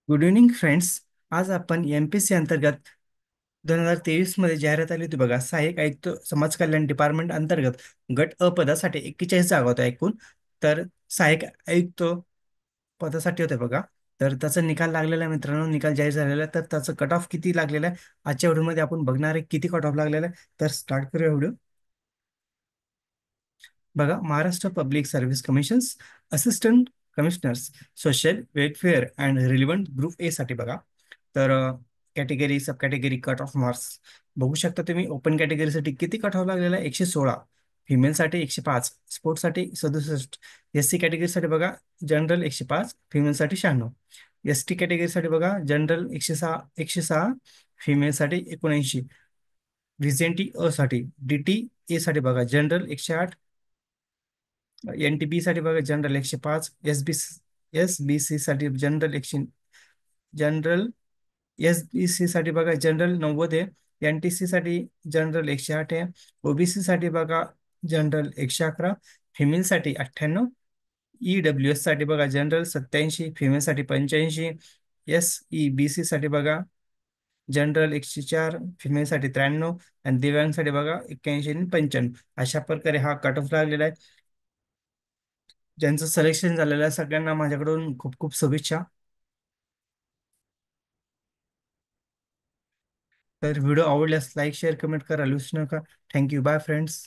Good evening friends. आज आपण MPC अंतर्गत 2023 मध्ये जाहिरात आली होती बघा. सहाय्यक आयुक्त समाज कल्याण डिपार्टमेंट अंतर्गत गट अ पदासाठी 41 जागा होत्या एकूण. तर सहाय्यक आयुक्त पदासाठी होते बघा. तर त्याचा निकाल लागलेला आहे मित्रांनो, निकाल जाहीर झालेला आहे. तर त्याचं कट ऑफ किती लागलेला आहे आजच्या व्हिडिओमध्ये आपण बघणार आहे. किती कट ऑफ लागलेला आहे तर स्टार्ट करूया व्हिडिओ. बघा, Maharashtra public service commissions assistant commissioners social welfare and relevant group A साठी बघा. तर कॅटेगरी सब कॅटेगरी कट ऑफ मार्क्स बघू शकता तुम्ही. ओपन कॅटेगरीसाठी किती कट ऑफ लागलेला आहे? 116. फिमेलसाठी 105, स्पोर्ट्ससाठी 67. एस सी कॅटेगरीसाठी बघा जनरल 105, फिमेलसाठी 96. एस टी कॅटेगरीसाठी बघा जनरल 106, फिमेलसाठी 79. व्हिजेंटी अ साठी डीटी ए साठी बघा जनरल 108, एन टी बी साठी बघा जनरल 105, एस बी सी साठी जनरल एस बी सी साठी बघा जनरल 90 आहे. एन टी सी साठी जनरल 108 आहे. ओबीसी साठी बघा जनरल 111, फिमेल साठी 98. ईडब्ल्यू एस साठी बघा जनरल 87, फिमेल साठी 85. एस ई बी सी साठी बघा जनरल 104, फिमेल साठी 93 आणि दिव्यांगसाठी बघा 81 आणि 95. अशा प्रकारे हा कट ऑफ लागलेला आहे. ज्यांचं सिलेक्शन झालेलं आहे सगळ्यांना माझ्याकडून खूप खूप शुभेच्छा. तर व्हिडिओ आवडल्यास लाईक शेअर कमेंट करा विसरू नका. थँक्यू. Bye friends.